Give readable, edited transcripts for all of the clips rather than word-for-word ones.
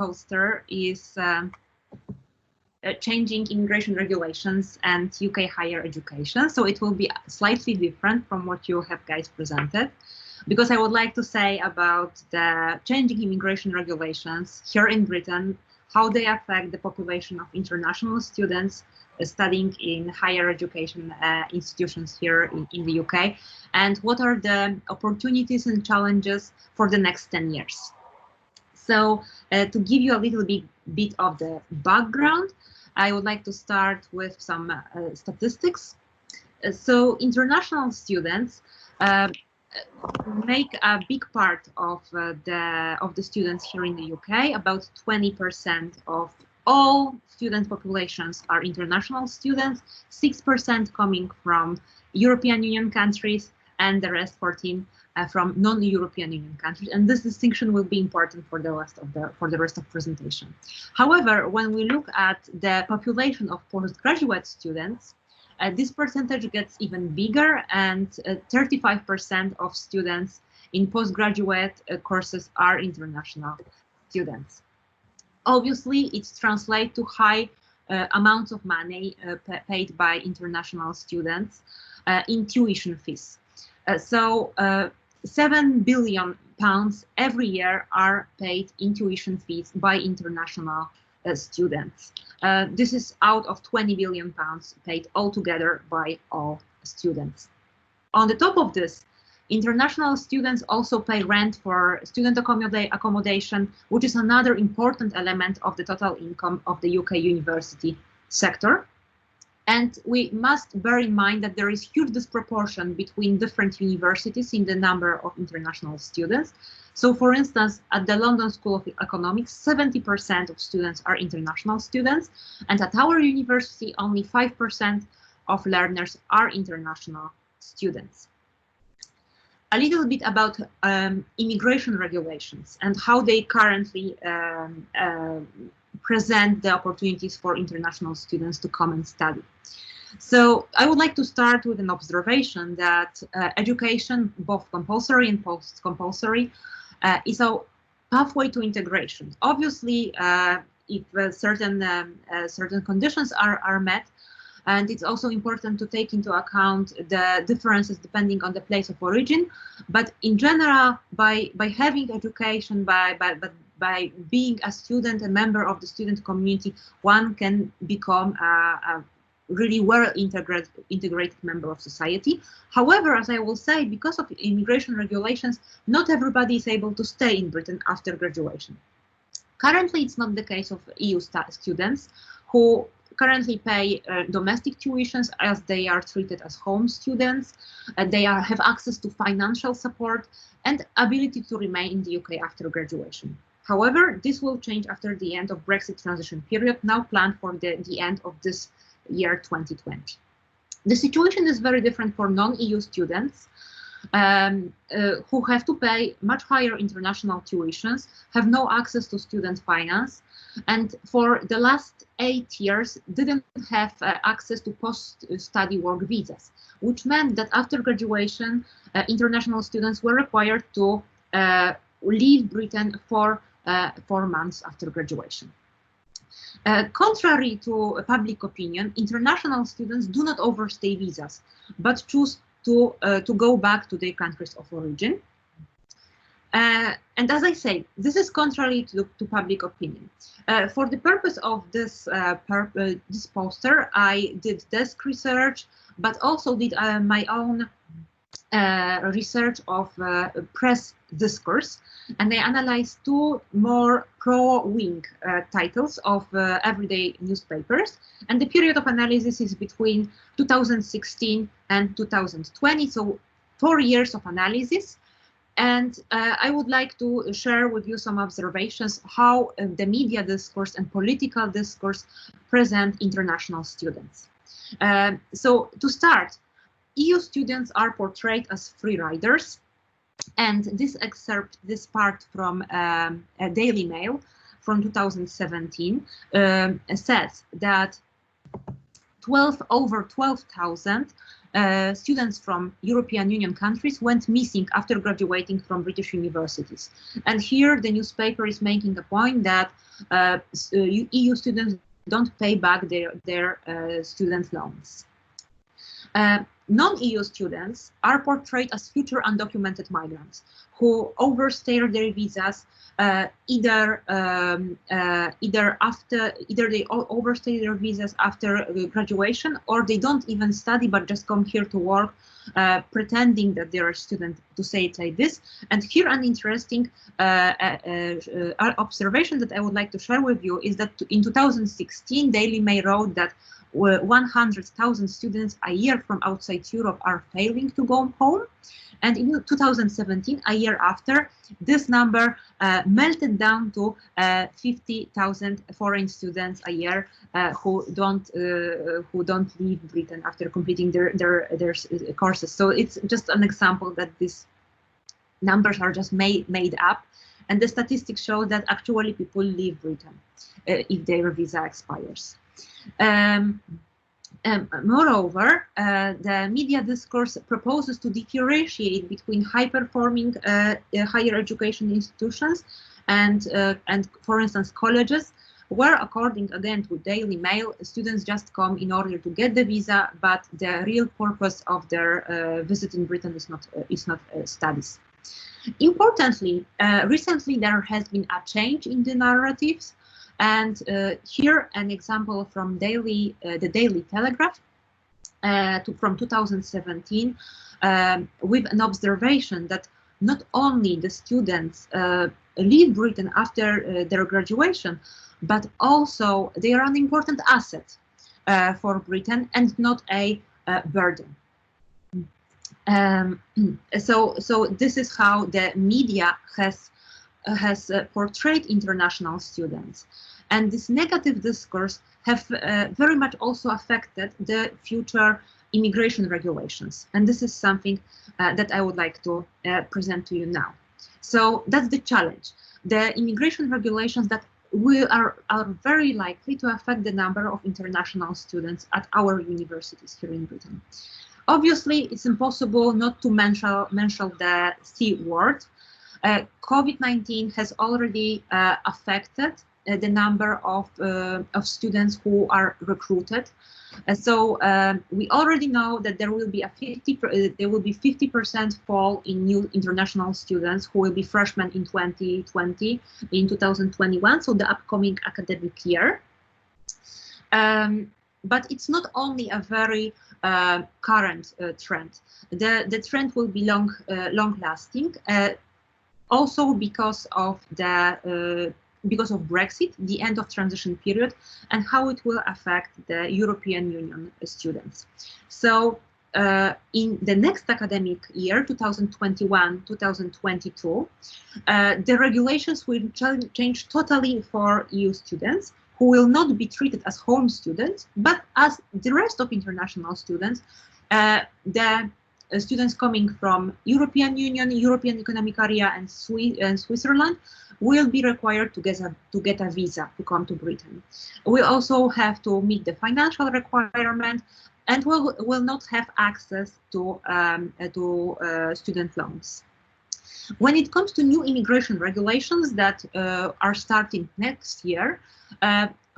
poster is changing immigration regulations and UK higher education. So it will be slightly different from what you have guys presented, because I would like to say about the changing immigration regulations here in Britain, how they affect the population of international students studying in higher education institutions here in the UK, and what are the opportunities and challenges for the next 10 years. So to give you a little bit of the background, I would like to start with some statistics. So international students make a big part of the students here in the UK. About 20% of all student populations are international students, 6% coming from European Union countries, and the rest 14 from non-European Union countries, and this distinction will be important for the rest of presentation. However, when we look at the population of postgraduate students, this percentage gets even bigger, and 35% of students in postgraduate courses are international students. Obviously, it translates to high amounts of money paid by international students in tuition fees. So 7 billion pounds every year are paid in tuition fees by international students. This is out of 20 billion pounds paid altogether by all students. On the top of this, international students also pay rent for student accommodation, which is another important element of the total income of the UK university sector. And we must bear in mind that there is huge disproportion between different universities in the number of international students. So for instance, at the London School of Economics, 70% of students are international students, and at our university, only 5% of learners are international students. A little bit about immigration regulations and how they currently present the opportunities for international students to come and study. So I would like to start with an observation that education, both compulsory and post-compulsory, is a pathway to integration. Obviously, if certain conditions are met, and it's also important to take into account the differences depending on the place of origin. But in general, by having education, by being a student, a member of the student community, one can become a really well integrated member of society. However, as I will say, because of immigration regulations, not everybody is able to stay in Britain after graduation. Currently, it's not the case of EU students who currently pay domestic tuitions, as they are treated as home students. They have access to financial support and ability to remain in the UK after graduation. However, this will change after the end of Brexit transition period, now planned for the end of this year 2020. The situation is very different for non-EU students who have to pay much higher international tuitions, have no access to student finance, and for the last 8 years didn't have access to post-study work visas, which meant that after graduation, international students were required to leave Britain for 4 months after graduation. Contrary to public opinion, international students do not overstay visas, but choose to go back to their countries of origin. And as I say, this is contrary to public opinion. For the purpose of this poster, I did desk research, but also did my own research of press discourse, and I analyzed 2 more pro-wing titles of everyday newspapers, and the period of analysis is between 2016 and 2020, so 4 years of analysis. And I would like to share with you some observations how the media discourse and political discourse present international students. So to start, EU students are portrayed as free riders, and this excerpt, this part from a Daily Mail from 2017 says that over 12,000 students from European Union countries went missing after graduating from British universities. And here the newspaper is making a point that EU students don't pay back their student loans. Non-EU students are portrayed as future undocumented migrants who overstay their visas either they overstay their visas after graduation, or they don't even study but just come here to work, pretending that they're a student, to say it like this. And here an interesting observation that I would like to share with you is that in 2016, Daily Mail wrote that 100,000 students a year from outside Europe are failing to go home. And in 2017, a year after, this number melted down to 50,000 foreign students a year who don't leave Britain after completing their courses. So it's just an example that these numbers are just made up, and the statistics show that actually people leave Britain if their visa expires. Moreover, the media discourse proposes to differentiate between high-performing higher education institutions and, for instance, colleges, where, according again to Daily Mail, students just come in order to get the visa, but the real purpose of their visit in Britain is not studies. Importantly, recently there has been a change in the narratives. And here an example from the Daily Telegraph from 2017 with an observation that not only the students leave Britain after their graduation, but also they are an important asset for Britain and not a burden. So this is how the media has portrayed international students. And this negative discourse have very much also affected the future immigration regulations. And this is something that I would like to present to you now. So that's the challenge. The immigration regulations that are very likely to affect the number of international students at our universities here in Britain. Obviously, it's impossible not to mention the C word. COVID-19 has already affected the number of students who are recruited. So we already know that there will be 50% fall in new international students who will be freshmen in 2020, in 2021, so the upcoming academic year. But it's not only a very current trend. The trend will be long-lasting. Also because of Brexit, the end of transition period, and how it will affect the European Union students. So in the next academic year, 2021-2022, the regulations will change totally for EU students, who will not be treated as home students, but as the rest of international students. Students coming from European Union, European Economic Area, and Switzerland will be required to get a visa to come to Britain. We also have to meet the financial requirement, and will not have access to student loans. When it comes to new immigration regulations that are starting next year,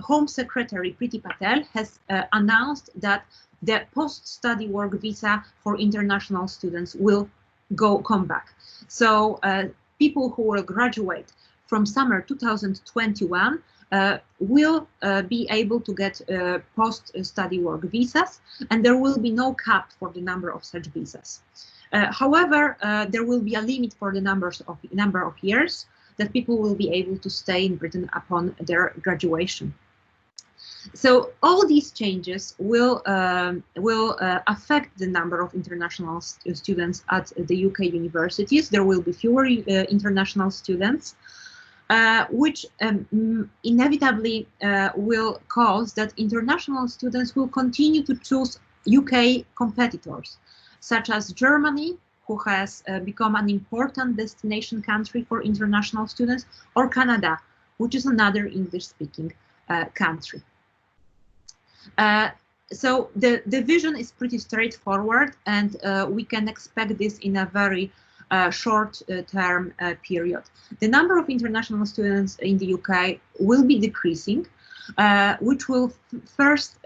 Home Secretary Priti Patel has announced that the post-study work visa for international students will come back. So people who will graduate from summer 2021 will be able to get post-study work visas, and there will be no cap for the number of such visas. However, there will be a limit for the number of years that people will be able to stay in Britain upon their graduation. So all these changes will affect the number of international students at the UK universities. There will be fewer international students, which inevitably will cause that international students will continue to choose UK competitors, such as Germany, who has become an important destination country for international students, or Canada, which is another English-speaking country. So the vision is pretty straightforward, and we can expect this in a very short-term period. The number of international students in the UK will be decreasing, which will first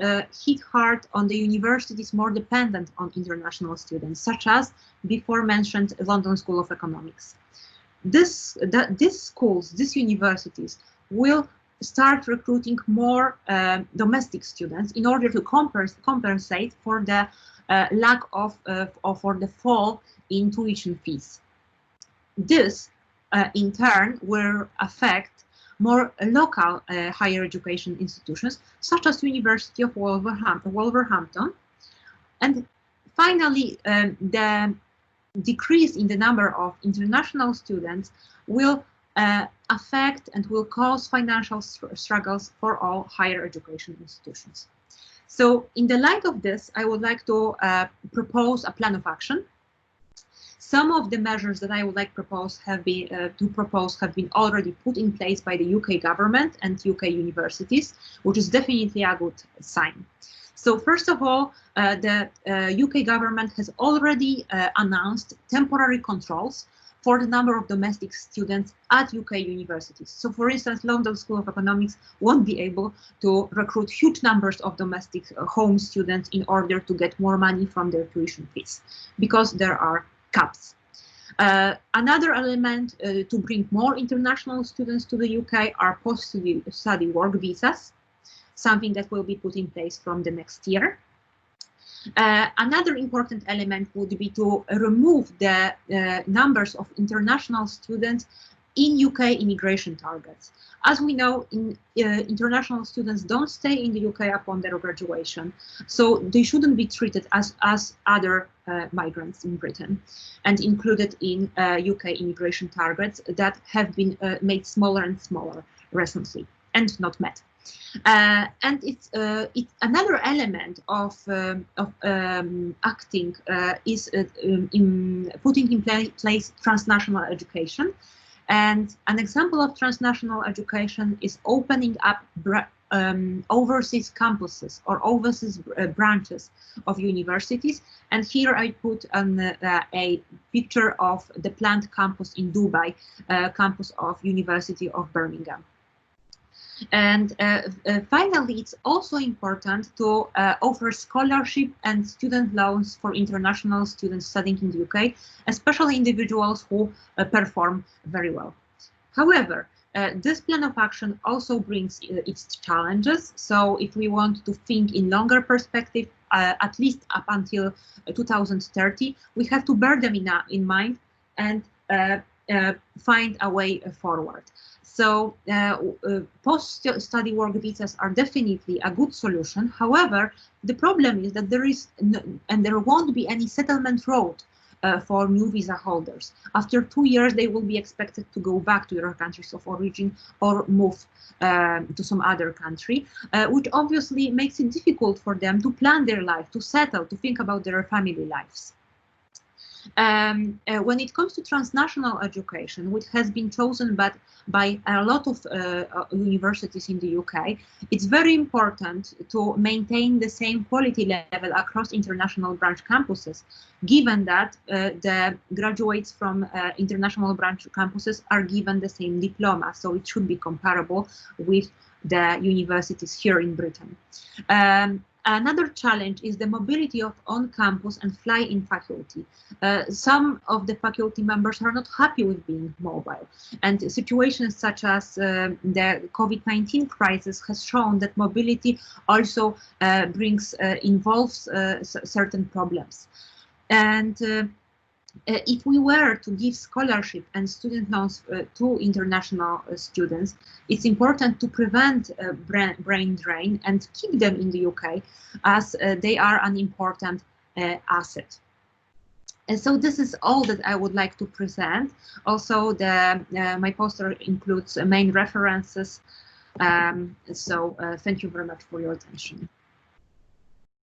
hit hard on the universities more dependent on international students, such as before mentioned London School of Economics. These schools, these universities will start recruiting more domestic students in order to compensate for the lack of or for the fall in tuition fees. This, in turn, will affect more local higher education institutions, such as University of Wolverhampton. And finally, the decrease in the number of international students will affect and will cause financial struggles for all higher education institutions. So in the light of this, I would like to propose a plan of action. Some of the measures that I would like have been already put in place by the UK government and UK universities, which is definitely a good sign. So first of all, the UK government has already announced temporary controls for the number of domestic students at UK universities. So for instance, London School of Economics won't be able to recruit huge numbers of domestic home students in order to get more money from their tuition fees, because there are caps. Another element to bring more international students to the UK are post-study work visas, something that will be put in place from the next year. Another important element would be to remove the numbers of international students in UK immigration targets. As we know, international students don't stay in the UK upon their graduation, so they shouldn't be treated as other migrants in Britain and included in UK immigration targets that have been made smaller and smaller recently and not met. And it's another element of acting is in putting in place transnational education. And an example of transnational education is opening up overseas campuses or overseas branches of universities. And here I put a picture of the planned campus in Dubai, campus of University of Birmingham. And finally, it's also important to offer scholarship and student loans for international students studying in the UK, especially individuals who perform very well. However, this plan of action also brings its challenges. So if we want to think in longer perspective, at least up until 2030, we have to bear them in mind and find a way forward. So post-study work visas are definitely a good solution. However, the problem is that there won't be any settlement road for new visa holders. After 2 years, they will be expected to go back to their countries of origin or move to some other country, which obviously makes it difficult for them to plan their life, to settle, to think about their family lives. When it comes to transnational education, which has been chosen by a lot of universities in the UK, it's very important to maintain the same quality level across international branch campuses, given that the graduates from international branch campuses are given the same diploma, so it should be comparable with the universities here in Britain. Another challenge is the mobility of on-campus and fly-in faculty. Some of the faculty members are not happy with being mobile, and situations such as the COVID-19 crisis has shown that mobility also involves certain problems. And if we were to give scholarship and student loans to international students, it's important to prevent brain drain and keep them in the UK, as they are an important asset. And so this is all that I would like to present. Also, my poster includes main references. Thank you very much for your attention.